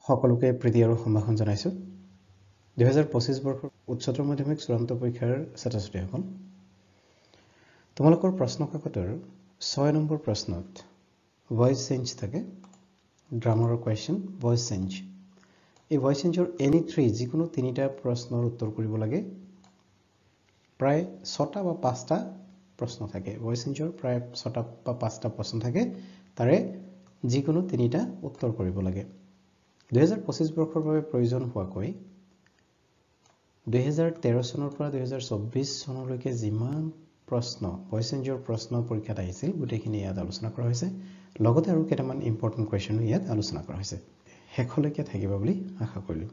সকলোকে প্ৰীতি আৰু সম্ভাষণ জনাইছো 2025 বৰ্ষৰ উচ্চতৰ মাধ্যমিক চূড়ান্ত পৰীক্ষাৰ ছাত্ৰ-ছাত্ৰীসকল তোমালোকৰ প্ৰশ্ন কাকতৰ 6 নম্বৰ প্ৰশ্নত ভয়েস চেঞ্জ থাকে গ্ৰামাৰৰ কোৱেশ্চন ভয়েস চেঞ্জ এই ভয়েস চেঞ্জৰ এনি 3 যিকোনো তিনিটা প্ৰশ্নৰ উত্তৰ কৰিব লাগে প্ৰায় 6টা বা 5টা প্ৰশ্ন থাকে ভয়েস চেঞ্জৰ প্ৰায় 6টা বা 5টা প্ৰশ্ন থাকে তাৰে যিকোনো তিনিটা উত্তৰ কৰিব লাগে 2025 বৰ্ষৰ বাবে প্ৰয়োজন হোৱাকৈ 2013 চনৰ পৰা 2024 চনলৈকে যিমান প্ৰশ্ন ভয়েস চেঞ্জৰ প্ৰশ্ন পৰীক্ষাত আহিছিল গোটেইখিনি ইয়াত আলোচনা কৰা হৈছে লগতে আৰু কেইটামান ইম্পৰ্টেন্ট কোৱেশ্চনো ইয়াত আলোচনা কৰা হৈছে হেখলৈকে থাকিব বুলি আশা কৰিলো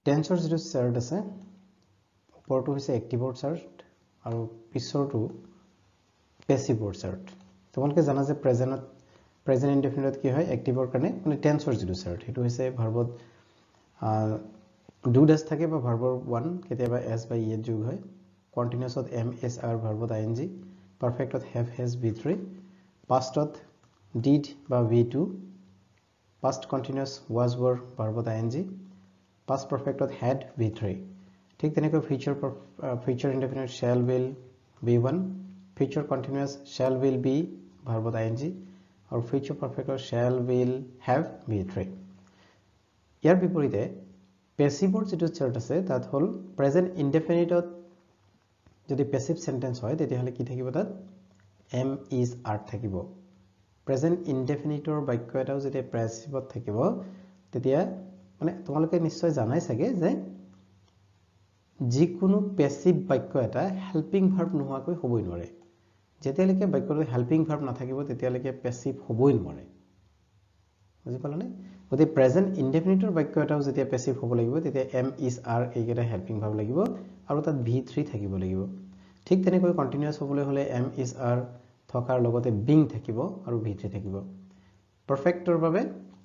টেন্সৰ যিটো চাৰ্ট আছে ওপৰটো হৈছে এক্টিভৰ চাৰ্ট আৰু পিছৰটো পেসিভৰ চাৰ্ট তোমালোকে জানা যে প্ৰেজেন্ট ইনডেফিনিট কি হয় এক্টিভৰ কাৰণে মানে টেন্সৰ যিটো চাৰ্ট হেতু হৈছে ভাৰ্বত ডু ডাজ থাকে বা ভাৰ্বৰ 1 কেতিয়াবা এস বা ই যোগ হয় কন্টিনিউয়াছত এম এস আৰ ভাৰ্বত আইএনজি পারফেক্টত হ্যাভ হ্যাজ v3 পাস্টত ডিড বা v2 past continuous was were ভার্বত আইএনজি পাস্ট পারফেক্টত হ্যাড v3 ঠিক তেনেকৈ future indefinite shall will v1 future continuous shall will be ভাৰ্বত আইএনজি আৰু ফিউচাৰ পাৰফেক্টত shall will have v3 ইয়াৰ বিপৰীতে পেসিভৰ যেটো চাৰ্ট আছে তাত হল প্ৰেজেন্ট ইনডেফিনিটত যদি পেসিভ সেন্টেন্স হয় তেতিয়াহলে কি থাকিব তাত এম ইজ আৰ থাকিব প্ৰেজেন্ট ইনডেফিনিটৰ বাক্য এটাও যদি পেসিভত থাকিব তেতিয়া মানে তোমালোকে নিশ্চয় জানাই চাগে যে যিকোনো পেসিভ বাক্য এটা হেল্পিং ভার্ব নোহোৱাকৈ হ'বই নোৱাৰে যেতিয়ালৈকে বাক্যটো হেল্পিং ভাৰ্ব নাথাকিব তেতিয়ালৈকে পেসিভ হ'বই নোৱাৰে বুজি পালানে গতি প্ৰেজেন্ট ইনডেফিনিটৰ বাক্য এটাও যেতিয়া পেসিভ হ'ব লাগিব তেতিয়া এম ইজ আৰ এইকেটা হেল্পিং ভাৰ্ব লাগিব আৰু তাত v3 থাকিব লাগিব ঠিক তেনেকৈ কন্টিনিউয়াস হ'বলৈ হলে এম ইজ আৰ থকাৰ লগতে বিং থাকিব আৰু v3 থাকিব পাৰফেক্টৰ বাবে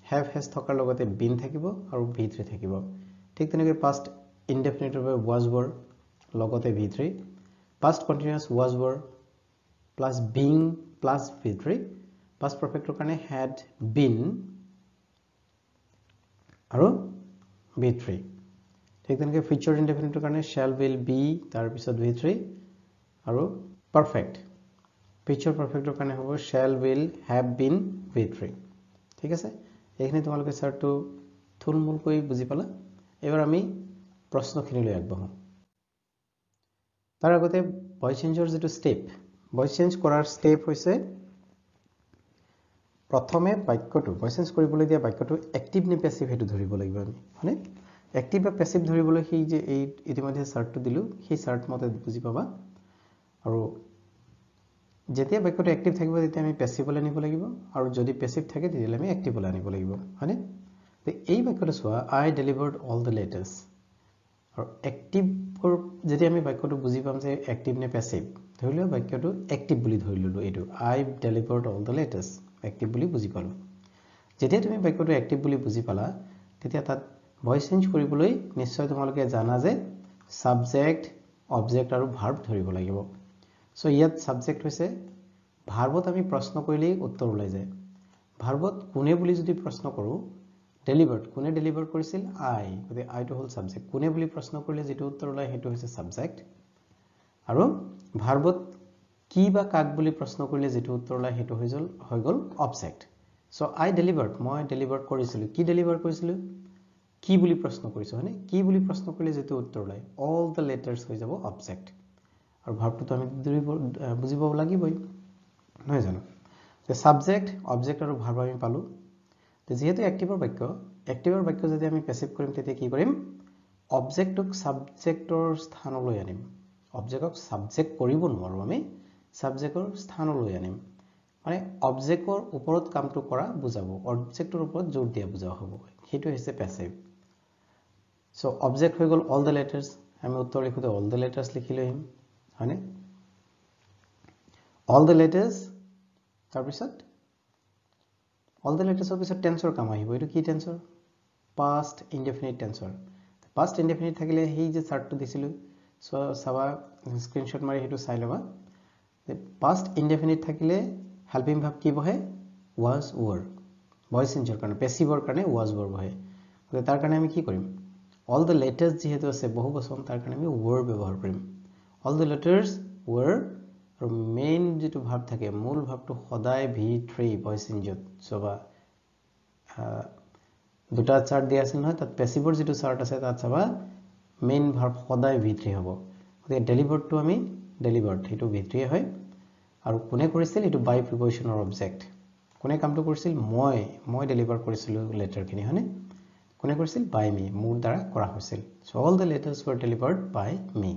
হ্যাভ হ্যাজ থকাৰ লগতে বিন থাকিব আৰু v3 থাকিব ঠিক তেনেকৈ পাস্ট ইনডেফিনিটৰ বাবে was were লগতে v3 past continuous was were plus being plus v3 past perfector কাৰণে had been আৰু v3 ঠিক তেনেকৈ future indefinite কাৰণে shall will be তাৰ পিছত v3 আৰু perfect future perfector কাৰণে হ'ব shall will have been v3 ঠিক আছে এইখিনি তোমালোকে চাৰ্টটো থুলমূলকৈ বুজি পালা এবাৰ আমি প্ৰশ্নখিনিলৈ আগবাঢ়ো তাৰ আগতে ভয়েস চেঞ্জৰ যেটো স্টেপ ভয়েস চেঞ্জ কৰাৰ স্টেপ হৈছে প্ৰথমে বাক্যটো ভয়েস চেঞ্জ কৰিবলৈ দিয়া বাক্যটো এক্টিভ নে পেসিভ হেতু ধৰিব লাগিব আমি মানে এক্টিভ বা পেসিভ ধৰিবলৈ সেই যে এই ইতিমধ্যে চাৰ্টটো দিলো সেই চাৰ্ট মতে বুজি পাবা আৰু যেতিয়া বাক্যটো এক্টিভ থাকিব তেতিয়া আমি পেসিভলৈ আনিব লাগিব আৰু যদি পেসিভ থাকে তেতিয়া আমি এক্টিভলৈ আনিব লাগিব মানে তে এই বাক্যটো চোৱা আই ডেলিভাৰ্ড অল দ্য লেটাৰ্স আৰু এক্টিভৰ যদি আমি বাক্যটো বুজি পাম যে এক্টিভ নে পেসিভ ধৰিলো বাক্যটো এক্টিভ বুলি ধৰি ললো এটো আই delivered all the letters active বুলি বুজি পালো যেতিয়া তুমি বাক্যটো এক্টিভ বুলি বুজি পালা তেতিয়া তাত ভয়েস চেঞ্জ কৰিবলৈ নিশ্চয় তোমালোকে জানা যে সাবজেক্ট অবজেক্ট আৰু ভাৰ্ব ধৰিব লাগিব সো ইয়াত সাবজেক্ট হৈছে ভাৰ্বত আমি প্ৰশ্ন কৰিলেই উত্তৰ ওলাই যায় ভাৰ্বত কোনে বুলি যদি প্ৰশ্ন কৰো ডেলিভাৰ্ড কোনে ডেলিভাৰ কৰিছিল আই গতে আই টু হল সাবজেক্ট কোনে বুলি প্ৰশ্ন কৰিলে যেটো উত্তৰ ওলাই হেতু হৈছে সাবজেক্ট আৰু ভাৰ্বত কি বা কাক বুলি প্ৰশ্ন কৰিলে যেটো উত্তৰ ওলাই হেতু হৈ গল অবজেক্ট সো আই ডেলিভাৰ্ড মই ডেলিভাৰ কৰিছিল কি ডেলিভাৰ কৰিছিল কি বুলি প্ৰশ্ন কৰিছো মানে কি বুলি প্ৰশ্ন কৰিলে যেটো উত্তৰ ওলাই অল দ্য লেটাৰ্স হৈ যাব অবজেক্ট আৰু ভাৰ্বটো আমি বুজিব লাগিবই নহয় জানো যে সাবজেক্ট অবজেক্ট আৰু ভাৰ্ব আমি পালো তে যেহেতু এক্টিভৰ বাক্য যদি আমি পেসিভ কৰিম তেতিয়া কি কৰিম অবজেক্টক সাবজেক্টৰ স্থানলৈ আনিম অবজেক্টক সাবজেক্ট কৰিব নোৱাৰো আমি সাবজেক্টৰ স্থানলৈ আনিম মানে অবজেক্টৰ ওপৰত কামটো কৰা বুজাব অবজেক্টৰ ওপৰত জোৰ দিয়া বুজা হ'ব হেতু হৈছে পেসিভ সো অবজেক্ট হৈ গল অল দ্য লেটাৰ্স আমি উত্তৰ লিখোতে অল দ্য লেটাৰ্স লিখি লইম হয়নে অল দ্য লেটাৰ্স তাৰ পিছত অল দ্য লেটাৰ্সৰ পিছত টেন্সৰ কাম আহিব এটো কি টেন্সৰ পাস্ট ইনডেফিনিট টেন্সৰ পাস্ট ইনডেফিনিট থাকিলে হেই যে চাৰ্টটো দিছিলো সো সাবা স্ক্ৰিনশট মাৰি হেতু চাই লবা পাস্ট ইনডেফিনিট থাকিলে হেল্পিং ভাৰ্ব কি বহে was were ভয়েস চেঞ্জৰ কাৰণে পেসিভৰ কাৰণে ওয়াজ ভাৰ্ব হয় গতিকে তাৰ কাৰণে আমি কি কৰিম অল দ্য লেটাৰ্স যেহেতু আছে বহুবচন তাৰ কাৰণে আমি were ব্যৱহাৰ কৰিম অল দ্য লেটাৰ্স were আৰু মেইন যেটো ভাৰ্ব থাকে মূল ভাৰ্বটো সদায় v3 ভয়েস চেঞ্জত সবা দুটা চাৰ্ট দিয়া আছে নহয় তাত পেসিভৰ যেটো চাৰ্ট আছে তাত চাবা মেইন ভাৰ্ব সদায় v3 হ'ব গতিকে ডেলিভাৰ্ড টু আমি ডেলিভাৰ্ড হেতু v3 হয় আৰু কোনে কৰিছিল এটো বাই প্ৰিপজিশনৰ অবজেক্ট কোনে কামটো কৰিছিল মই ডেলিভাৰ কৰিছিল লেটাৰখিনি হয়নে কোনে কৰিছিল বাই মি মোৰ দ্বাৰা কৰা হৈছিল so all the letters were delivered by me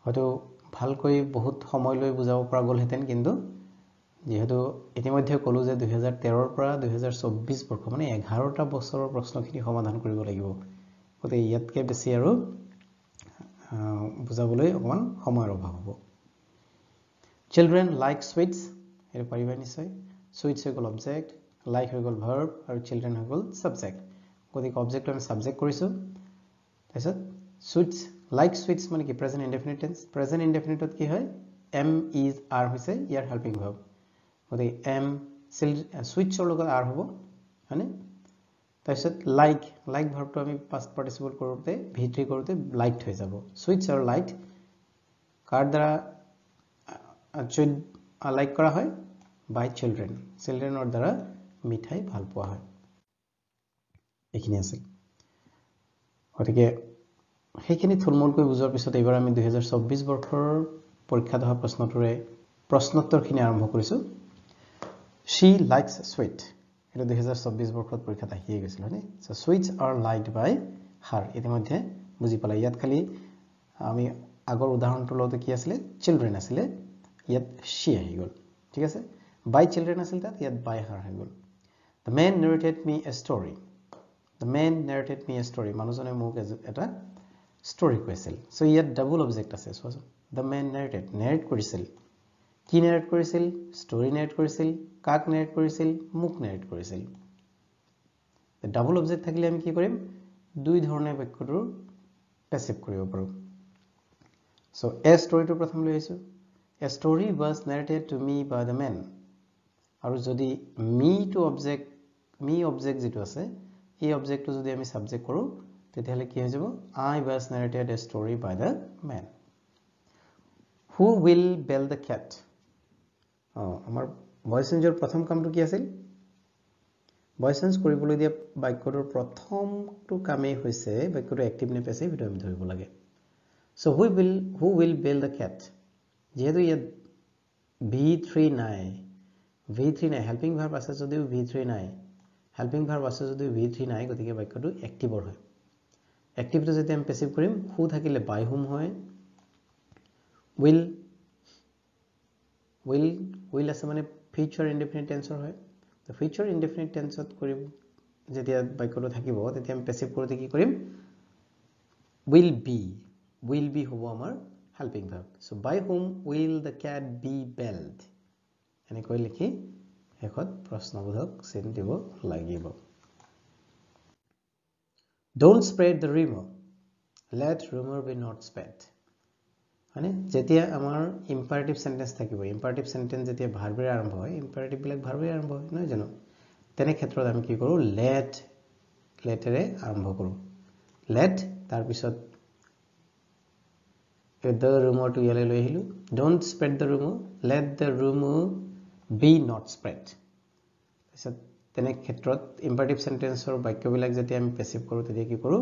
হয়তো ভালকৈ বহুত সময় লৈ বুজাব পৰা গল হেতেন কিন্তু যেহেতু ইতিমধ্যে কলো যে 2013 ৰ পৰা 2024 বৰ্ষ মানে 11টা বছৰৰ প্ৰশ্নখিনি সমাধান কৰিব লাগিব গতে ইয়াতকে বেছি আৰু বুজাবলৈ অকমান সময়ৰ অভাৱ হ'ব children like sweets এৰ পাৰিবা নিশ্চয় sweets হৈ গল অবজেক্ট like হৈ গল verb আৰু children হৈ গল subject গতিকে অবজেক্ট আমি সাবজেক্ট কৰিছো তাৰছত sweets like sweets মানে কি present indefinite tense present indefinite কি হয় am is are হৈছে ইয়াৰ helping verb গতিকে am sweets ৰ লগত are হ'ব হয়নে তাৰছত like ভাৰ্বটো আমি past participle কৰোতে v3 কৰোতে liked হৈ যাব sweets আৰু liked কাৰ দ্বাৰা লাইক কৰা হয় বাই চিলড্ৰেনৰ দ্বাৰা মিঠাই ভাল পোৱা হয় এইখিনি আছে গতিকে সেইখিনি থুলমূলকৈ বুজাৰ পিছত এবাৰ আমি 2024 বৰ্ষৰ পৰীক্ষাত অহা প্ৰশ্নোত্তৰখিনি আৰম্ভ কৰিছো she likes sweet এটা 2024 বৰ্ষত পৰীক্ষাত আহিয়ে গৈছিল হয়নে so sweets are liked by her ইতিমধ্যে বুজি পালা ইয়াত খালি আমি আগৰ উদাহৰণটো লওঁতে কি আছিল চিলড্ৰেন আছিল ইয়াত she আহি গল ঠিক আছে by children আছিল তাত ইয়াত by her আহি গল the man narrated me a story মানুহজনে মোক এটা story কৈছিল সো ইয়াত ডাবল অবজেক্ট আছে সো the man narrate কৰিছিল কি narrate কৰিছিল story narrate কৰিছিল কাক narrate কৰিছিল মোক narrate কৰিছিল ডাবল অবজেক্ট থাকিলে আমি কি কৰিম দুই ধৰণে বাক্যটো পেসিভ কৰিব পাৰো সো a story টো প্ৰথম লৈ আহিছো A story was narrated to me by the man. আৰু যদি me object যেটো আছে এই অবজেক্টটো যদি আমি সাবজেক্ট কৰো তেতিয়াহলে কি হৈ যাব I was narrated a story by the man. Who will bail the cat? আমাৰ ভয়েস চেঞ্জৰ প্ৰথম কামটো কি আছিল ভয়েস চেঞ্জ কৰিবলৈ দিয়া বাক্যটোৰ প্ৰথমটো কামেই হৈছে বাক্যটো এক্টিভ নে প্যাসিভ এটা আমি ধৰিব লাগে So who will bail the cat? যেহেতু ইয়াত v3 নাই হেল্পিং ভার্ব আছে যদিও v3 নাই হেল্পিং ভার্ব আছে যদিও v3 নাই গতিকে বাক্যটো এক্টিভৰ হয় এক্টিভটো যদি আমি প্যাসিভ কৰিম হু থাকিলে বাই হুম হয় will আছে মানে ফিউচাৰ ইনডেফিনিট টেন্সৰ হয় তো ফিউচাৰ ইনডেফিনিট টেন্সত কৰিম যেতিয়া বাক্যটো থাকিব তেতিয়া আমি প্যাসিভ কৰোতে কি কৰিম will be হ'ব আমাৰ helping verb. So by whom will the cat be bailed? এনেকৈ লিখি শেষত প্ৰশ্নবোধক চিন দিব লাগিব Don't spread the rumor. Let rumor be not spread. মানে যেতিয়া আমাৰ imperative sentence থাকিব imperative sentence যেতিয়া ভাৰ্বেৰে আৰম্ভ হয় imperative বিলাক ভাৰ্বেৰে আৰম্ভ হয় নহয় জানো তেনে ক্ষেত্ৰত আমি কি কৰো লেটেৰে আৰম্ভ কৰো let তাৰ পিছত the rumor to ইয়ালে লৈ আহিলো don't spread the rumor let the rumor be not spread তাৰপিছত তেনে ক্ষেত্ৰত imperative sentenceৰ বাক্যবিলাক যেতিয়া আমি প্যাসিভ কৰো তেতিয়া কি কৰো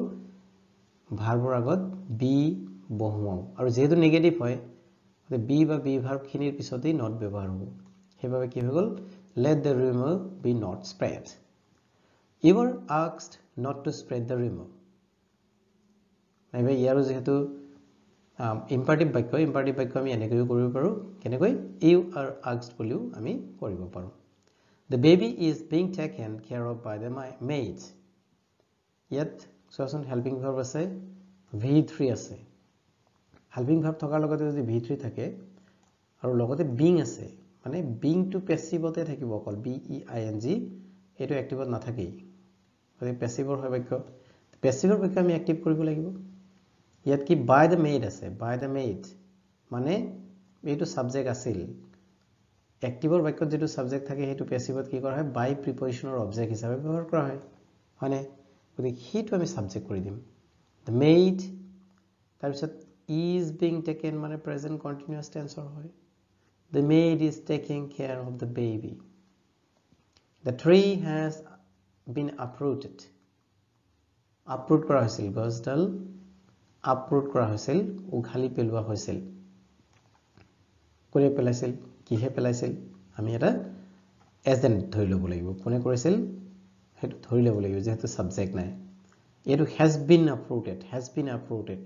ভাৰ্বৰ আগত be বহুৱাও আৰু যেহেতু নেগেটিভ হয় be বা be ভাৰ্ব খিনিৰ পিছতেই not ব্যৱহাৰ হ'ব সেইভাবে কি হৈ গল let the rumor be not spread you were asked not to spread the rumor নাইবা ইয়াৰো যেহেতু imperative বাক্য আমি এনেকৈ কৰিব পাৰো কেনেকৈ you are asked বুলিও আমি কৰিব পাৰো the baby is being taken care of by the maid ইয়াত সচন helping verb আছে v3 আছে helping verb থকাৰ লগতে যদি v3 থাকে আৰু লগতে being আছে মানে being to passiveতে থাকিব অকল being এটো এক্টিভত নাথাকেই মানে passiveৰ হয় বাক্য passiveৰ বাক্য আমি এক্টিভ কৰিব লাগিব ইয়াত কি by the maid আছে by the maid মানে এইটো সাবজেক্ট আছিল এক্টিভৰ বাক্যত যেটো সাবজেক্ট থাকে হেতু প্যাসিভত কি কৰা হয় বাই প্ৰিপজিশনৰ অবজেক্ট হিচাপে ব্যৱহাৰ কৰা হয় হয়নে গতিকে হেতু আমি সাবজেক্ট কৰি দিম the maid তাৰ পিছত is being taken মানে present continuous tense হয় the maid is taking care of the baby the tree has been uprooted uproot কৰা হৈছিল গছডাল uproot কৰা হৈছিল উঘালি পেলোৱা হৈছিল কোনে পেলাইছিল কিহে পেলাইছিল আমি এটা এজেন্ট ধৰি ল'ব লাগিব কোনে কৰিছিল হেতু ধৰি ল'ব লাগিব যেহেতু সাবজেক্ট নাই এটো has been uprooted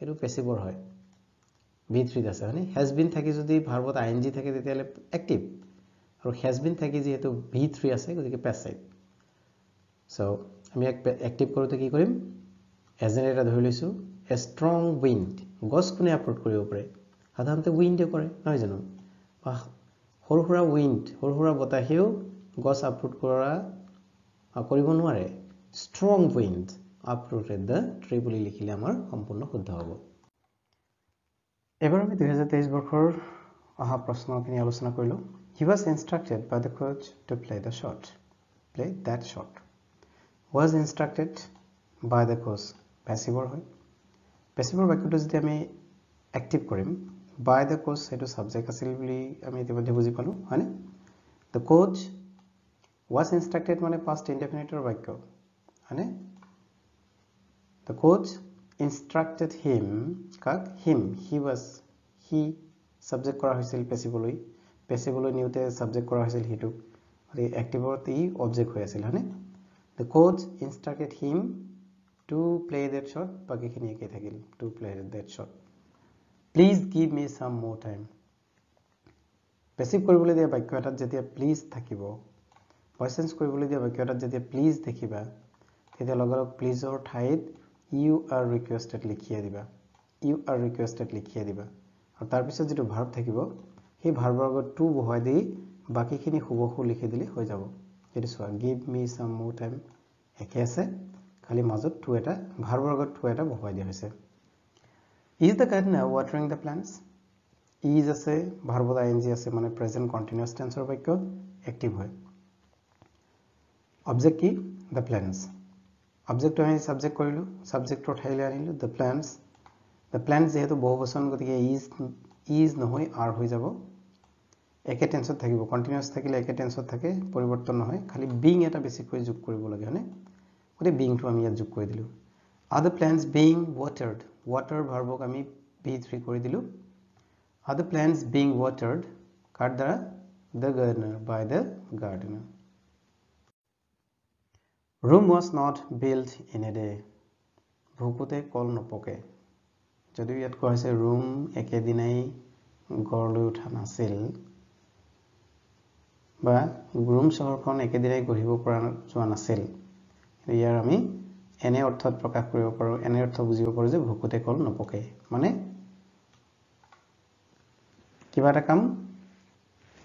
এটো পেছিভৰ হয় v3 আছে মানে has been থাকি যদি ভাৰ্বত ing থাকে তেতিয়ালে এক্টিভ আৰু has been থাকি যেহেতু v3 আছে গতিকে প্যাসিভ সো আমি এক্টিভ কৰোতে কি কৰিম এজেন্ট এটা ধৰি লৈছো a strong wind গছ কোনে আপৰোট কৰিব পাৰে সাধাৰণতে উইন্ডে কৰে নহয় জানো হৰহুৰা উইন্ড হৰহুৰা বতাহেও গছ আপৰোট কৰিব নোৱাৰে strong wind uprooted the tree বুলি লিখিলে আমাৰ সম্পূৰ্ণ শুদ্ধ হ'ব এবাৰ আমি 2023 বৰ্ষৰ অহা প্ৰশ্নখিনি আলোচনা কৰিলো he was instructed by the coach to play that shot was instructed by the coach passive হয় passive বাক্যটো যদি আমি অ্যাক্টিভ কৰিম by the coach হেতু সাবজেক্ট আছিল বুলি আমি ইতিমধ্যে বুজি পালো হয়নে the coach was instructed মানে past indefinite বাক্য হয়নে the coach instructed him he subject কৰা হৈছিল passive নিউতে subject কৰা হৈছিল হিটু আৰু activeত ই object হৈ আছিল হয়নে the coach instructed him to play that shot বাকিখিনি একেই থাকিল to play that shot please give me some more time passive কৰিবলৈ দিয়া বাক্য এটাত যেতিয়া please থাকিব ভয়েস চেঞ্জ কৰিবলৈ দিয়া বাক্য এটাত যেতিয়া please দেখিবা তেতিয়া লগলগ প্লিজৰ ঠাইত you are requested লিখিয়া দিবা আৰু তাৰ পিছত যেটো ভাৰ্ব থাকিব সেই ভাৰ্বৰ আগত to বহাই দি বাকিখিনি হুবহু লিখি দিলে হৈ যাব যেটো সোৱা give me some more time একে আছে খালি মাজত to এটা ভাৰ্বৰ আগত to এটা বহাই দিয়া হৈছে is the gardener watering the plants is আছে ভাৰ্বত ing আছে মানে present continuous tense ৰ বাক্য এক্টিভ হয় object কি the plants object আমি subject কৰিলো subject ৰ ঠাইলৈ আনিলো the plants যেহেতু বহুবচন গতিকে is নহয় are হৈ যাব একে টেন্সত থাকিব কন্টিনিউয়াস থাকিলে একে টেন্সত থাকে পৰিৱৰ্তন নহয় খালি being এটা বেছিকৈ যোগ কৰিব লাগে হয়নে গতে being টো আমি ইয়াত যোগ কৰি দিলো are the plants being water ভাৰ্বক আমি b3 কৰি দিলো are the plants being watered কাৰ দ্বাৰা the gardener by the gardener room was not built in a day ভুকুতে কল নপকে যদিও ইয়াত কোৱা হৈছে room একেদিনাই গঢ়লৈ উঠা নাছিল বা room চহৰখন একেদিনাই গঢ়িব পৰা যোৱা নাছিল ইয়াৰ আমি এনে অৰ্থত প্ৰকাশ কৰিব পাৰো এনে অৰ্থ বুজিব পাৰো যে ভুকুতে কল নপকে মানে কিবা এটা কাম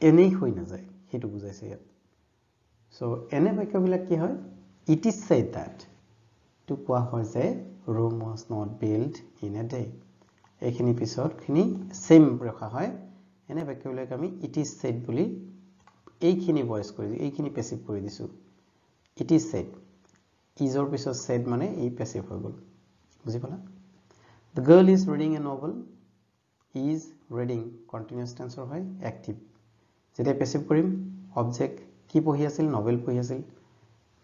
এনেই হৈ নাযায় হেতু বুজাইছে ইয়াত সো এনে বাক্যবিলাক কি হয় it is said that to কোৱা হয় যে room was not built in a day এইখিনি পিছত খিনি সেম ৰখা হয় এনে বাক্যবিলাক আমি it is said বুলি এইখিনি ভয়েস কৰি এইখিনি প্যাসিভ কৰি দিছো it is said is or পিছত said মানে এই প্যাসিভ হৈ গল বুজি পালা the girl is reading a novel is reading continuous tense হয় active যেতিয়া প্যাসিভ কৰিম object কি পঢ়ি আছিল novel পঢ়ি আছিল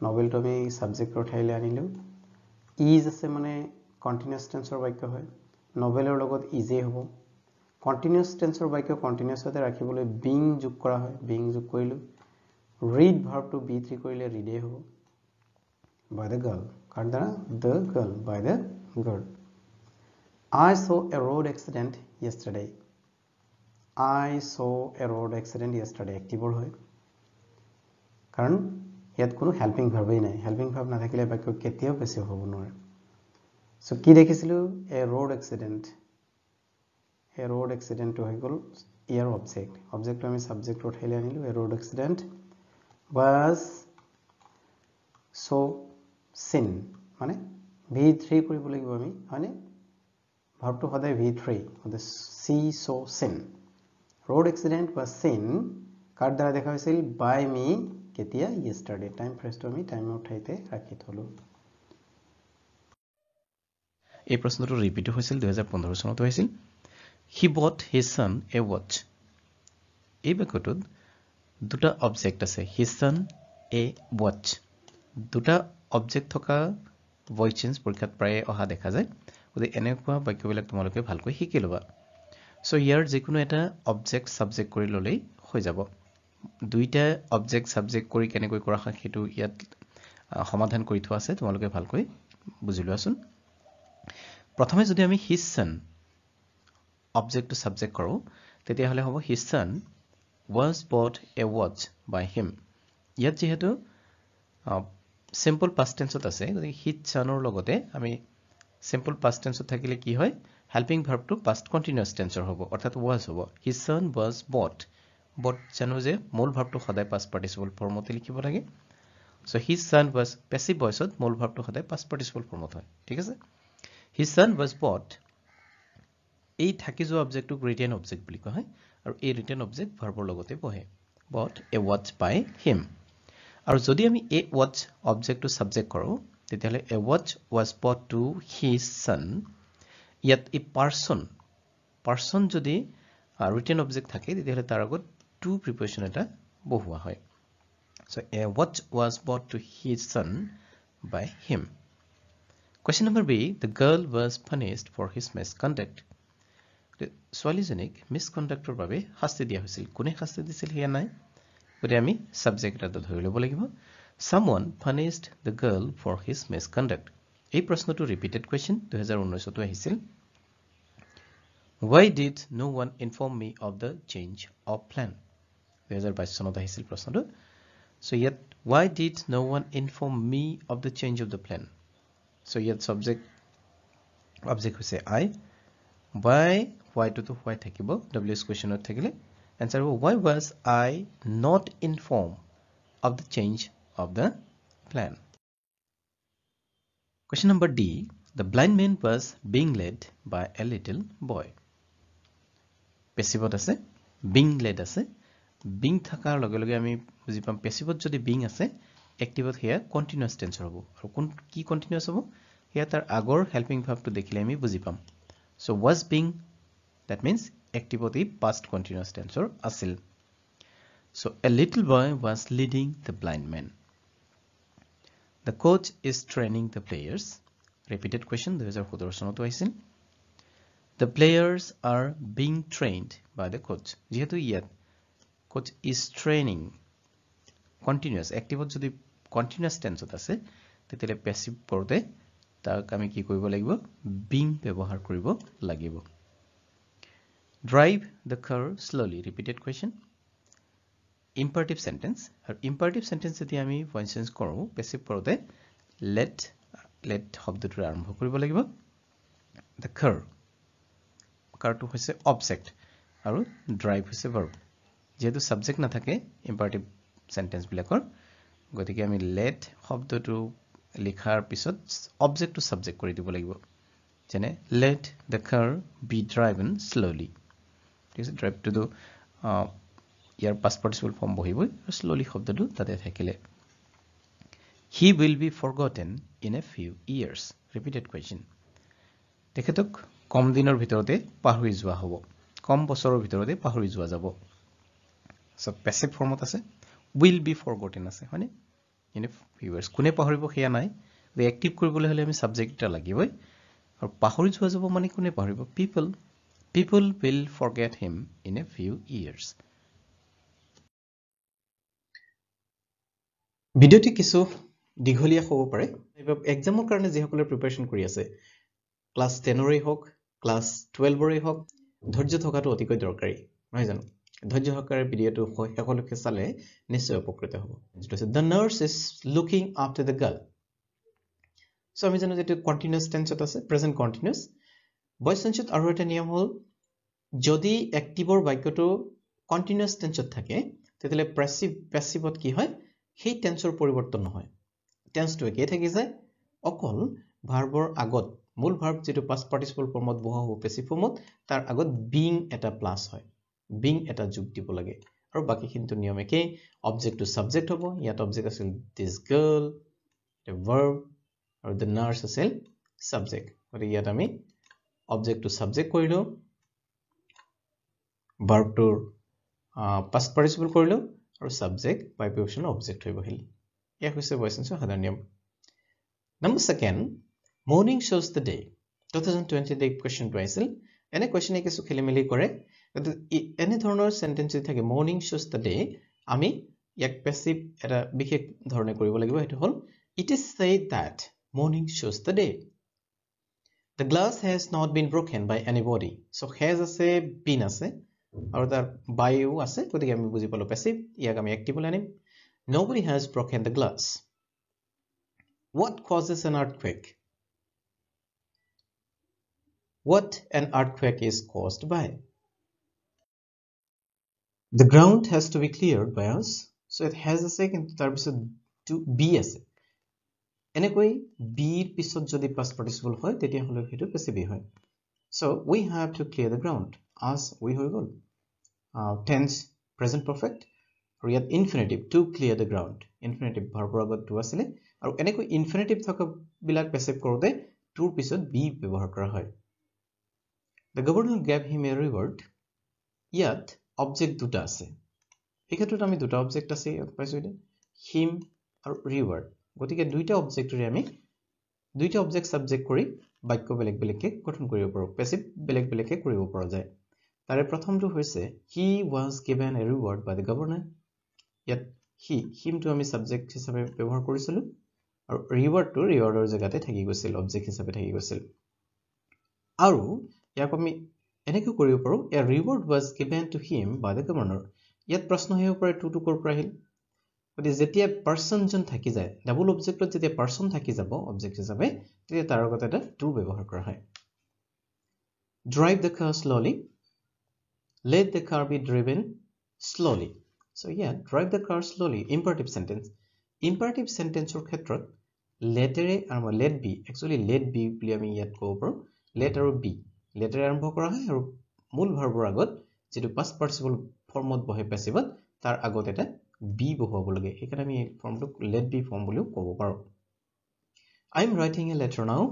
novel to আমি subject ৰ ঠাইলৈ আনিলো is আছে মানে continuous tense বাক্য হয় novel ৰ লগত is হ'ব continuous tense বাক্য continuous হতে ৰাখিবলৈ being যোগ কৰা হয় being যোগ কৰিলো read verb to b3 কৰিলে read হ'ব by the girl কাৰ দ্বাৰা the girl by the girl I saw a road accident yesterday active হয় কাৰণ ইয়াত কোনো হেল্পিং ভাৰ্বই নাই হেল্পিং ভাৰ্ব নাথাকিলে বাক্য কেতিয়াও বেছি হ'ব নোৱাৰে সো কি দেখিছিলো এ ৰোড এক্সিডেন্ট to হৈ গল ইয়াৰ অবজেক্ট আমি সাবজেক্ট উঠাইলে আনিলো a road accident was so seen মানে v3 কৰিব লাগিব আমি হয়নে ভাৰ্বটো সদায় v3 see so seen road accident was seen কাৰ দ্বাৰা দেখা হৈছিল বাই মি কেতিয়া yesterday টাইম ফ্ৰেজটো আমি টাইমৰ ঠাইতে ৰাখি থলো এই প্ৰশ্নটো ৰিপিট হৈছিল 2015 চনত হৈছিল he bought his son a watch এই বাক্যটোত দুটা অবজেক্ট আছে his son a watch দুটা অবজেক্ট থকা voice change পৰীক্ষাত প্ৰায় অহা দেখা যায় গতিকে এনেকুৱা বাক্যবিলাক তোমালোকে ভালকৈ শিকি লবা সো ইয়াৰ যিকোনো এটা অবজেক্ট সাবজেক্ট কৰি ললেই হৈ যাব দুইটা অবজেক্ট সাবজেক্ট কৰি কেনেকৈ কৰা হয় হেতু ইয়াত সমাধান কৰি থোৱা আছে তোমালোকে ভালকৈ বুজি লোৱাছোন প্ৰথমে যদি আমি his son object to subject কৰো তেতিয়া হলে হ'ব his son was bought a watch by him ইয়াত যেহেতু simple past tense আছে গতিকে his son ৰ লগতে আমি simple past tense থাকিলে কি হয় helping verb to past continuous tense হ'ব অৰ্থাৎ was হ'ব his son was bought but জানো যে মূল ভাবটো সদায় past participle ফৰ্মত লিখিব লাগে so his son was passive voice ত মূল ভাবটো সদায় past participle ফৰ্মত হয় ঠিক আছে his son was bought এই থাকি যোৱা অবজেক্টটো written object বুলি কোৱা হয় আৰু এই written object verbৰ লগতে বহে bought a watch by him আৰু যদি আমি a watch object to subject কৰো তেতিয়ালে a watch was bought to his son ইয়াত a person যদি written object থাকে তেতিয়ালে তাৰ আগত to preposition এটা বহুৱা হয় so a watch was bought to his son by him question number B the girl was punished for his misconduct ছোৱালীজনীক মিসকন্ডাক্টৰ বাবে শাস্তি দিয়া হৈছিল কোনে শাস্তি দিছিল হিয়া নাই গতি আমি সাবজেক্ট এটা ধৰি লব লাগিব someone punished the girl for his misconduct এই প্ৰশ্নটো ৰিপিটেড কোৱেশ্চন 2019 তো আহিছিল why did no one inform me of the change of plan 2022 চনত আহিছিল প্ৰশ্নটো so yet why did no one inform me of the change of the plan so yet subject object হৈছে I why to why থাকিব ws questionত থাকিলে answer হ'ব why was I not informed of the change of the plan question number D the blind man was being led by a little boy passive আছে being led আছে being থাকাৰ লগে লগে আমি বুজি পাম passive যদি being আছে active here continuous tense হ'ব আৰু কোন কি continuous হ'ব here তাৰ আগৰ helping verb টো দেখিলে আমি বুজি পাম so was being that means active the past continuous tense or asil so a little boy was leading the blind man the coach is training the players repeated question 2017 চনত আহিছিল the players are being trained by the coach যেহেতু ইয়াত coach is training continuous active যদি continuous tense আছে তেতিয়ালে passive পৰতে তাক আমি কি কৰিব লাগিব being ব্যৱহাৰ কৰিব লাগিব drive the car slowly repeated question imperative sentence আৰু imperative sentence যদি আমি voice change কৰো passive পৰতে let শব্দটো আৰম্ভ কৰিব লাগিব the car টো হৈছে object আৰু drive হৈছে verb যেহেতু subject না থাকে imperative sentence বিলাকৰ গতিকে আমি let শব্দটো লিখাৰ পিছত object to subject কৰি দিব লাগিব যেনে let the car be driven slowly ঠিক আছে drive to the year past participle form বহিব আৰু slowly শব্দটো তাতে থাকিলে he will be forgotten in a few years repeated question তেখেতক কম দিনৰ ভিতৰতে পাহৰি যোৱা হ'ব কম বছৰৰ ভিতৰতে পাহৰি যোৱা যাব so passive formত আছে will be forgotten আছে হয়নে in a few years কোনে পাহৰিব হিয়া নাই the active কৰিবলৈ হলে আমি subject এটা লাগিবই আৰু পাহৰি যোৱা যাব মানে কোনে পাহৰিব people will forget him in a few years ভিডিওটি কিছু দীঘলীয়া হ'ব পাৰে এক্সামৰ কাৰণে যে সকলে প্ৰিপাৰেচন কৰি আছে ক্লাছ 10 ৰই হওক ক্লাছ 12 ৰই হওক ধৈৰ্য থকাটো অতিকৈ দৰকাৰী নহয় জানো ধৈৰ্য সহকাৰে ভিডিওটো সকলোকে চালে নিশ্চয় উপকৃত হ'ব the nurse is looking after the girl so আমি জানো যে এটো কন্টিনিউয়াস টেন্সত আছে প্ৰেজেন্ট কন্টিনিউয়াস ভয়েস টেন্সত আৰু এটা নিয়ম হ'ল যদি অ্যাক্টিভৰ বাক্যটো কন্টিনিউয়াস টেন্সত থাকে তেতিয়ালে প্যাসিভত কি হয় সেই টেন্সৰ পৰিৱৰ্তন নহয় টেন্সটো একেই থাকি যায় অকল ভাৰ্বৰ আগত মূল ভাৰ্ব যেটো পাষ্ট পাৰ্টিসিপল ফৰ্মত বহা হ'ব প্যাসিভ ফৰ্মত তাৰ আগত বিং এটা প্লাস হয় বিং এটা যোগ দিব লাগে আৰু বাকিখিনিটো নিয়ম একেই অবজেক্ট টু সাবজেক্ট হ'ব ইয়াত অবজেক্ট আছিল this girl the verb আৰু the nurse আছিল subject গতিকে ইয়াত আমি অবজেক্ট টু সাবজেক্ট কৰিলো verb to past participle কৰিলো আৰু subject by preposition object হৈ বহিল ইয়া হৈছে voice tense সাধাৰণ নিয়ম number second morning shows the day 2020 the question to আছিল এনে question এ কিছু খেলিমেলি কৰে এনে ধৰণৰ সেন্টেন্স যদি থাকে morning shows the day আমি ইয়াক passive এটা বিশেষ ধৰণে কৰিব লাগিব এটো হল it is said that morning shows the day the glass has not been broken by anybody so has আছে been আছে আৰু তাৰ বাইও আছে গতিকে আমি বুজি পালো passive ইয়াক আমি active লৈ আনিম nobody has broken the glass what causes an earthquake what an earthquake is caused by the ground has to be cleared by us so it has a second তাৰ পিছত to be আছে এনেকৈ be পিছত যদি past participle হয় তেতিয়া হলে হেতু passive হয় so we have to clear the ground as we হৈ গল tense present perfect আৰু ইয়াত infinitive to clear the ground infinitive verb আগত to আছিল আৰু এনেকৈ infinitive থকা বিলাক passive কৰোতে to পিছত be ব্যৱহাৰ কৰা হয় the governor gave him a reward ইয়াত object দুটা আছে এই ক্ষেত্ৰত আমি দুটা object আছে পাইছো এটা him আৰু reward গতিকে দুইটা objectৰে আমি দুইটা object subject কৰি বাক্য বেলেগ বেলেগকে গঠন কৰিব পাৰো passive বেলেগ বেলেগকে কৰিব পৰা যায় তাৰে প্ৰথমটো হৈছে he was given a reward by the governor ইয়াত him to আমি subject হিচাপে ব্যৱহাৰ কৰিছিলো আৰু reward to rewardৰ জায়গাতে থাকি গৈছিল object হিচাপে থাকি গৈছিল আৰু ইয়াক আমি এনেকৈ কৰিব পাৰো a reward was given to him by the governor ইয়াত প্ৰশ্ন আহিব পাৰে to কৰ পৰা আহিল গতি যেতিয়া person জন থাকি যায় ডাবল অবজেক্টত যেতিয়া person থাকি যাব অবজেক্ট হিচাপে তেতিয়া তাৰ আগত এটা to ব্যৱহাৰ কৰা হয় drive the car slowly let the car be driven slowly so yeah drive the car slowly imperative sentence or ক্ষেত্ৰত let আৰু let be actually let be বুলি আমি ইয়াত ক'ব পাৰো let আৰু be let আৰম্ভ কৰা হয় আৰু মূল ভাৰ্বৰ আগত যেটো past participle ফৰ্মত বহে passive তাৰ আগত এটা be বহুৱাব লাগে এখানে আমি এই ফৰ্মটো let be ফৰ্ম বুলিও ক'ব পাৰো I am writing a letter now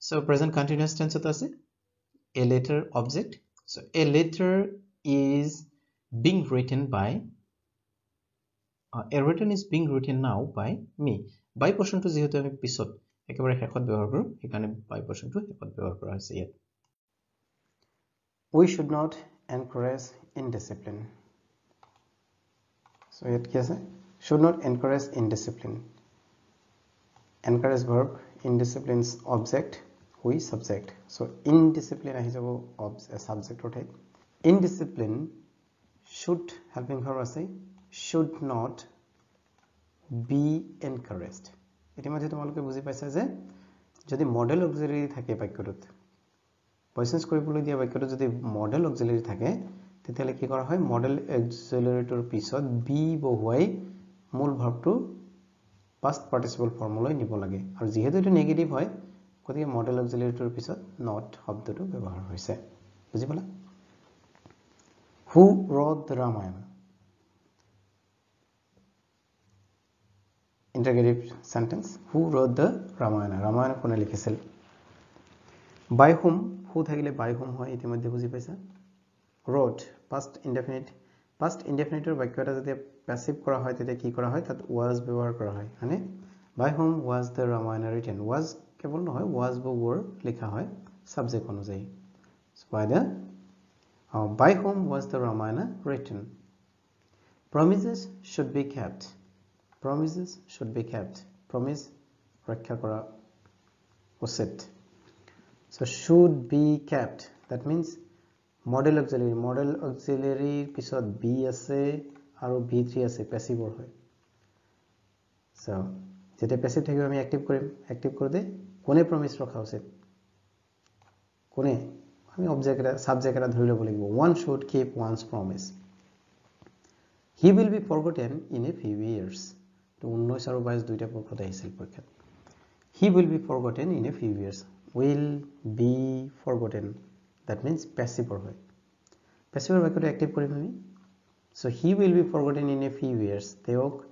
so present continuous tense আছে a letter object so a letter is being written by a written is being written now by me by portion to যেহেতু আমি পিছত একেবাৰে শেষত ব্যৱহাৰ কৰো এখানে by portion to শেষত ব্যৱহাৰ কৰা হৈছে ইয়াত we should not encourage indiscipline so ইয়াত কি আছে should not encourage indiscipline encourage verb indiscipline's object we subject so indiscipline আহি যাব subject অৰ ঠাইত indiscipline should helping verb আছে should not be encouraged ইতিমধ্যে তোমালোকে বুজি পাইছা যে যদি মডেল অক্সিলাৰি থাকে বাক্যটোত ভয়েস কৰিবলৈ দিয়া বাক্যটো যদি মডেল অক্সিলাৰি থাকে তেতিয়ালে কি কৰা হয় মডেল অক্সিলাৰিটোৰ পিছত be বহুৱাই মূল ভাৰ্বটো past participle ফৰ্মলৈ নিব লাগে আৰু যেহেতু এটো নেগেটিভ হয় গতিকে মডেল অক্সিলাৰিটোৰ পিছত not শব্দটো ব্যৱহাৰ হৈছে বুজি পালা who wrote the Ramayana interrogative sentence who wrote the Ramayana কোনে লিখিছিল by whom who থাকিলে by whom হয় ইতিমধ্যে বুজি পাইছা wrote past indefinite ৰ বাক্য এটা যদি passive কৰা হয় তেতিয়া কি কৰা হয় তাত was ব্যৱহাৰ কৰা হয় মানে by whom was the Ramayana written was কেৱল নহয় was বা were লিখা হয় subject অনুযায়ী so by whom was the Ramayana written promises should be kept promise ৰক্ষা কৰা উচিত so should be kept that means model auxiliary পিছত be আছে আৰু be3 আছে passive হয় so যেটা passive থাকিব আমি active কৰোতে কোনে promise ৰখা উচিত কোনে আমি object এটা subject এটা ধৰি ল'ব লাগিব one should keep one's promise he will be forgotten in a few years to 19 আৰু 22 দুইটা পক্ষত আহিছিল পৰীক্ষাত he will be forgotten in a few years will be forgotten that means passive হয় passive বাক্যটো active কৰিম আমি so he will be forgotten in a few years teok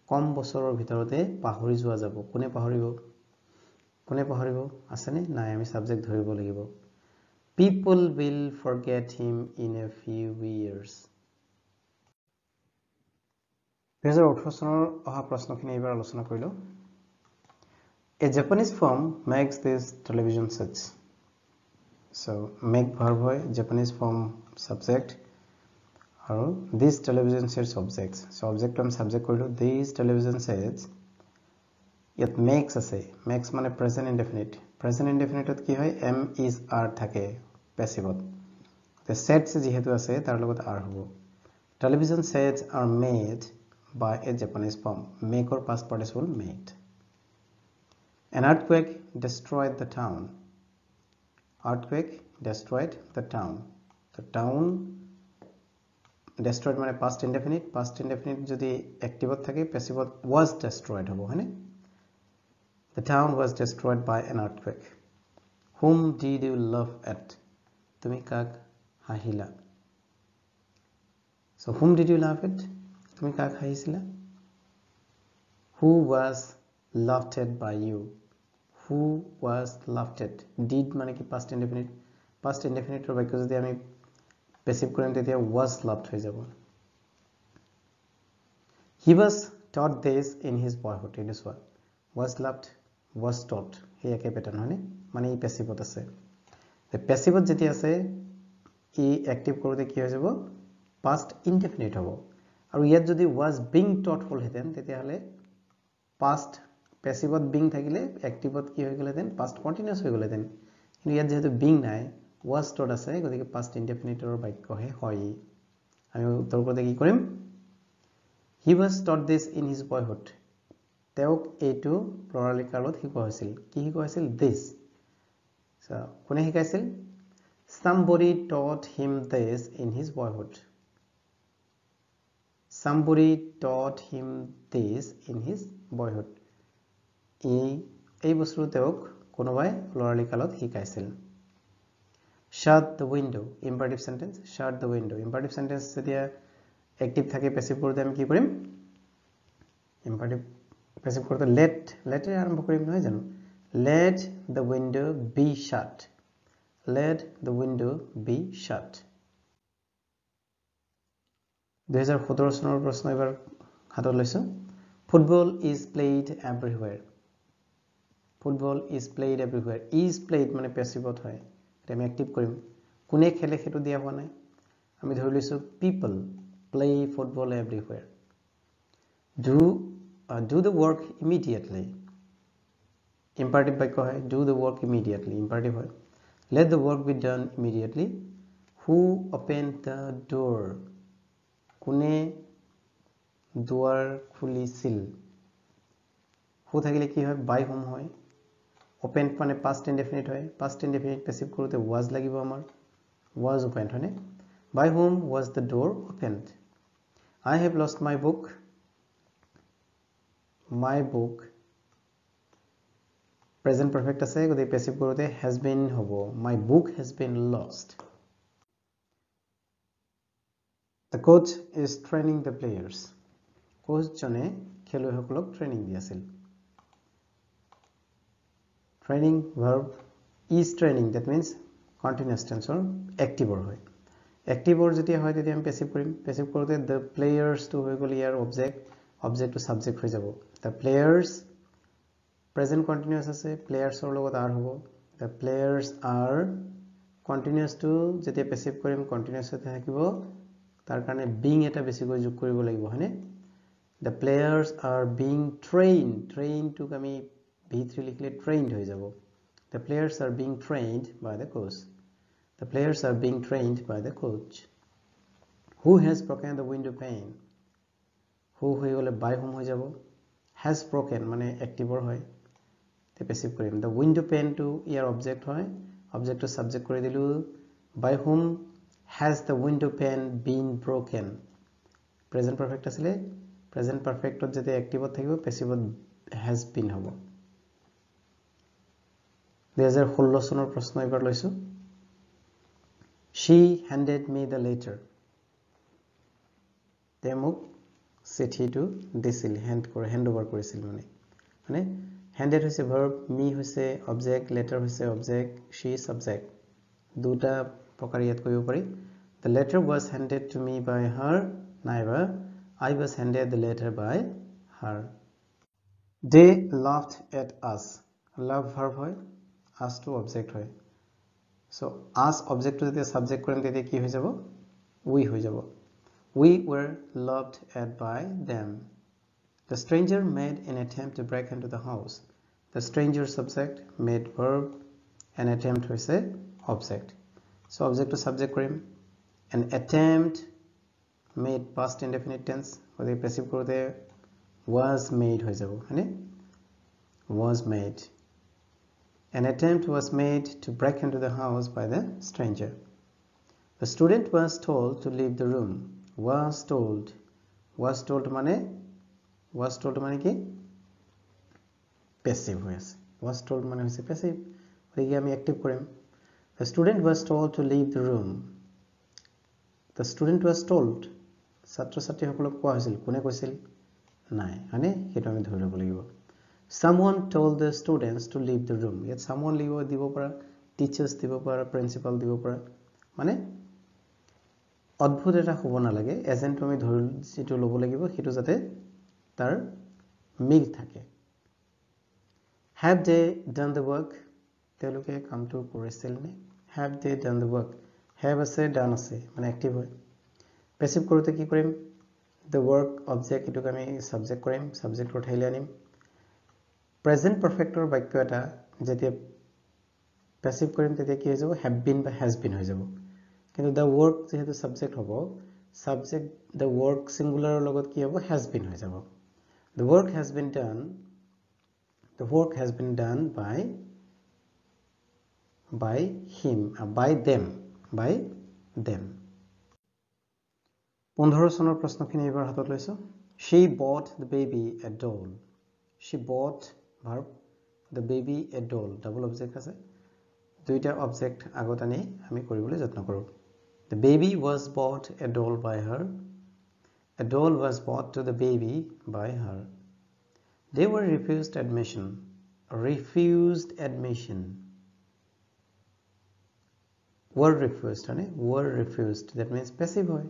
কম বছৰৰ ভিতৰতে পাহৰি যোৱা যাব কোনে পাহৰিব আছেনে নাই আমি সাবজেক্ট ধৰিব লাগিব people will forget him in a few years 2018 চনৰ অহা প্ৰশ্নখিনি এবাৰ আলোচনা কৰিলো A Japanese firm makes this television sets so make verb hoy Japanese firm subject আৰু these television sets objects so object and subject কৰিলো these television sets yet makes আছে makes মানে present indefinite ত কি হয় am is are থাকে passive the sets যেহেতু আছে তাৰ লগত are হ'ব television sets are made by a Japanese firm make or past participle made an earthquake destroyed the town the town destroyed মানে past indefinite যদি active থাকে passive was destroyed হ'ব হয়নে the town was destroyed by an earthquake whom did you laugh at তুমি কাক হাঁহিলা so whom did you laugh at তুমি কাক হাঁহিছিলা who was laughed at by you who was laughed at did মানে কি past indefinite ৰ বাক্য যদি আমি passive কৰিম তেতিয়া was laughed হৈ যাব he was taught this in his boyhood it is what was laughed was taught হে একে প্যাটার্ন হয়নে মানে ই passive আছে the passive যেতিয়া আছে ই active কৰোতে কি হৈ যাব past indefinite হ'ব আৰু ইয়াত যদি was being taught হল হেতেন তেতিয়া হলে past passive being থাকিলে active কি হৈ গলেতেন past continuous হৈ গলেতেন কিন্তু ইয়াত যেহেতু being নাই was taught আছে গতিকে past indefinite ৰ বাক্য হয় আমি উত্তৰ কৰতে কি কৰিম he was taught this in his boyhood তেওঁক এইটো প্লুৰাল কালত শিকোৱা হৈছিল কি শিকোৱা হৈছিল this so কোনে শিকাইছিল somebody taught him this in his boyhood এই বস্তু তেওঁক কোনোবাই প্লুৰাল কালত শিকাইছিল shut the window imperative sentence shut the window imperative sentence যেতিয়া active থাকে passive কৰোতে আমি কি কৰিম imperative passive কৰোতে let এ আৰম্ভ কৰিম নহয় জানো let the window be shut 2017 চনৰ প্ৰশ্ন এবাৰ হাতত লৈছো football is played everywhere is played মানে passive হয় এটা আমি active কৰিম কোনে খেলে হেতু দিয়া হোৱা নাই আমি ধৰি লৈছো people play football everywhere do the work immediately imperative বাক্য হয় do the work immediately imperative হয় let the work be done immediately who opened the door কোনে দুৱাৰ খুলিছিল who থাকিলে কি হয় by whom হয় opened মানে past indefinite হয় past indefinite passive কৰোতে was লাগিব আমাৰ was opened হয়নে by whom was the door opened I have lost my book present perfect আছে গতি passive কৰোতে has been হ'ব my book has been lost the coach is training the players coach জনে খেলুৱৈসকলক training দি আছিল training verb is training that means continuous tense or active হয় active যেতিয়া হয় তেতিয়া আমি passive কৰিম passive কৰোতে the players to হৈ গল ইয়াৰ object to subject হৈ যাব the players present continuous আছে players ৰ লগত are হ'ব the players are continuous to যেতিয়া passive কৰিম continuous হৈ থাকিব তাৰ কাৰণে being এটা বেছিকৈ যোগ কৰিব লাগিব হয়নে the players are being trained to আমি v3 লিখলে trained হৈ যাব the players are being trained by the coach who has broken the window pane who হৈ গলে by whom হৈ যাব has broken মানে active হয় তে passive কৰিম the window pane to year object হয় object to subject কৰি দিলু by whom has the window pane been broken present perfect আছিলে present perfect যেতিয়া active থাকিব passive has been হ'ব 2016 চনৰ প্ৰশ্ন এবাৰ লৈছো she handed me the letter they মোক চিঠিটো দিছিল hand over কৰিছিল মানে handed হৈছে verb me হৈছে object letter হৈছে object she subject দুটা প্ৰকাৰ ইয়াত কৰিব পাৰি the letter was handed to me by her নাইবা I was handed the letter by her they laughed at us love verb হয় us to object হয় so us object to যেতিয়া subject কৰিম তেতিয়া কি হৈ যাব we হৈ যাব we were laughed at by them the stranger made an attempt to break into the house the stranger subject made verb an attempt হৈছে object so object to subject কৰিম an attempt made past indefinite tense or passive কৰোতে was made হৈ যাব হয়নে was made an attempt was made to break into the house by the stranger the student was told to leave the room was told মানে কি passive হৈ আছে was told মানে হৈছে passive গতিকে আমি active কৰিম the student was told to leave the room the student was told ছাত্ৰ ছাত্ৰীসকলক কোৱা হৈছিল কোনে কৈছিল নাই মানে হেতু আমি ধৰি লব লাগিব someone told the students to leave the room ইয়াত someone দিব পৰা teachers দিব পৰা principal দিব পৰা মানে অদ্ভুত এটা হ'ব না লাগে এজেন্ট আমি ধৰি যেটো লব লাগিব হেতু যাতে তাৰ মিল থাকে have they done the work তেওঁলোকে কামটো কৰিছিল নে have they done the work have আছে done আছে মানে active হয় passive কৰোতে কি কৰিম the work object এটোক আমি subject কৰিম subject উঠাইলে আনিম present perfect ৰ বাক্য এটা যেতিয়া passive কৰিম তেতিয়া কি হৈ যাব have been বা has been হৈ যাব কিন্তু the work যেহেতু subject হ'ব subject the work singular ৰ লগত কি হ'ব has been হৈ যাব the work has been done by him by them 15 চনৰ প্ৰশ্নখিনি এবাৰ হাতত লৈছো she bought the baby a doll she bought verb the baby a doll double object আছে দুইটা object আগত আনি আমি কৰিবলৈ যত্ন কৰো the baby was bought a doll by her a doll was bought to the baby by her they were refused admission were refused that means passive হয়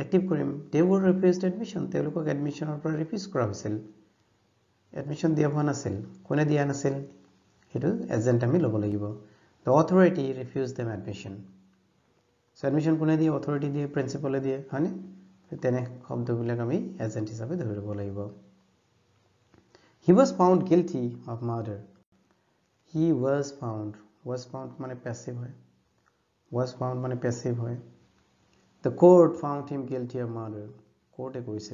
active কৰিম they were refused admission তেওঁলোকক admission পৰা refuse কৰা হৈছিল admission দিয়া হোৱা নাছিল কোনে দিয়া নাছিল হেতু এজেন্ট আমি লব লাগিব the authority refused them admission so admission কোনে দিয়ে authority দিয়ে principal দিয়ে হয়নে তেনে শব্দবিলাক আমি এজেন্ট হিচাপে ধৰি লব লাগিব he was found guilty of murder he was found মানে passive হয় was found মানে passive হয় the court found him guilty of murder court এ কৈছে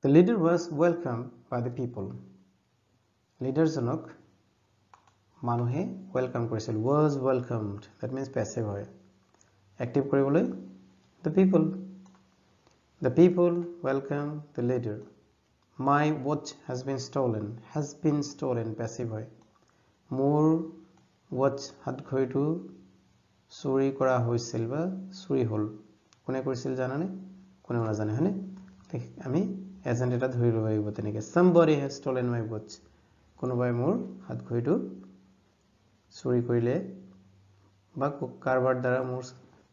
the leader was welcomed by the people leader জনক মানুহে welcome কৰিছিল was welcomed that means passive হয় active কৰিবলৈ the people welcome the leader my watch has been stolen passive হয় মোৰ watch হাত ঘড়ীটো চুৰি কৰা হৈছিল বা চুৰি হল কোনে কৰিছিল জানানে কোনে নাজানে হয়নে আমি এজেন্ট এটা ধৰি লব লাগিব তেনেকে somebody has stolen my watch কোনোবাই মোৰ হাত ঘড়ীটো চুৰি কৰিলে বা কাৰবাৰ দ্বাৰা মোৰ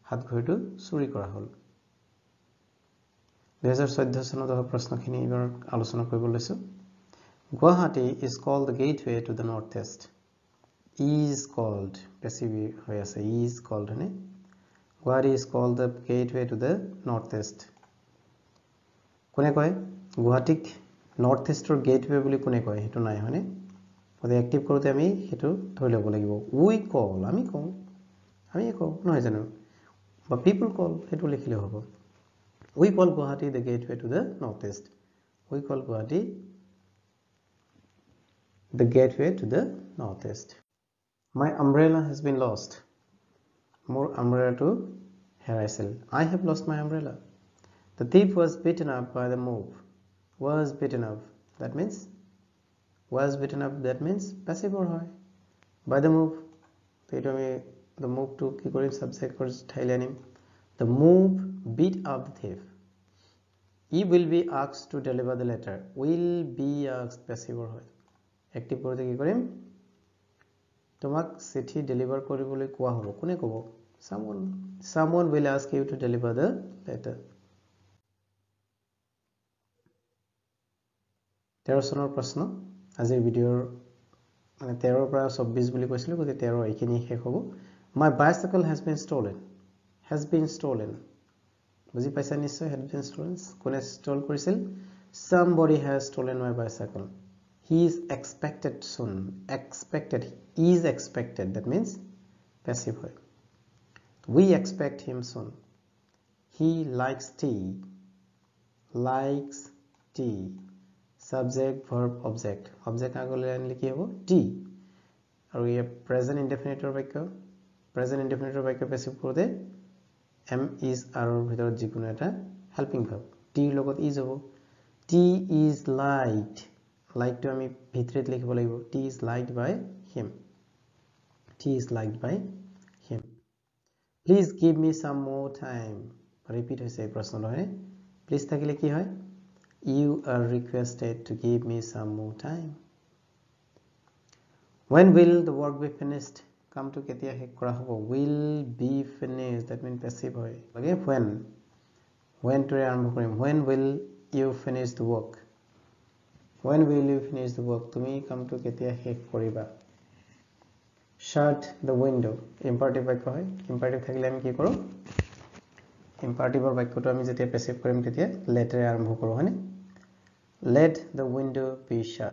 হাত ঘড়ীটো চুৰি কৰা হল 2014 চনত প্ৰশ্নখিনি এবাৰ আলোচনা কৰিব লৈছো Guwahati is called the gateway to the northeast is called passive হৈ আছে is called হয়নে Guwahati is called the gateway to the northeast কোনে কয় গুৱাহাটীক নৰ্থ ইষ্টৰ গেটৱে বুলি কোনে কয় হেতু নাই হয়নে ওদে এক্টিভ কৰোতে আমি হেতু ধৰি লব লাগিব we call আমি কওঁ নহয় জানো বা people call হেতু লিখিলে হ'ব we call Guwahati the gateway to the northeast we call Guwahati the gateway to the northeast my umbrella has been lost more umbrella to heraisil I have lost my umbrella the thief was beaten up by the mob was beaten up that means passive or hoy by the mob the mob to ki kori subject or thailanim the mob beat up the thief He will be asked to deliver the letter. Will be asked passive হয় active কৰোঁতে কি কৰিম তোমাক চিঠি deliver কৰিবলৈ কোৱা হ'ব কোনে ক'ব someone will ask you to deliver the letter 13 চনৰ প্ৰশ্ন আজিৰ ভিডিঅ'ৰ মানে 13 পৰা 24 বুলি কৈছিলো গতি 13 এইখিনি শেষ হ'ব my bicycle has been stolen বুজি পাইছা নিশ্চয় has been stolen কোনে ষ্টল কৰিছিল somebody has stolen my bicycle he is expected soon is expected that means passive হয় we expect him soon he likes tea subject verb object আগলৈ আনিলে কি হ'ব tea আৰু এই present indefinite বাক্য passive কৰোঁতে am is are ভিতৰত যিকোনো এটা helping verb tea লগত is হ'ব tea is liked to আমি ভিতৰত লিখিব লাগিব tea is liked by him please give me some more time repeat হৈছে এই প্ৰশ্নটো হয় please থাকিলে কি হয় you are requested to give me some more time when will the work be finished কামটো কেতিয়া শেষ কৰা হ'ব will be finished that means passive হয় লাগে when to আৰম্ভ কৰিম when will you finish the work তুমি কামটো কেতিয়া শেষ কৰিবা shut the window imperative বাক্য হয় imperative থাকিলে আমি কি কৰোঁ imperative বাক্যটো আমি যেতিয়া passive কৰিম তেতিয়া let ৰে আৰম্ভ কৰোঁ হয়নে let the window be shut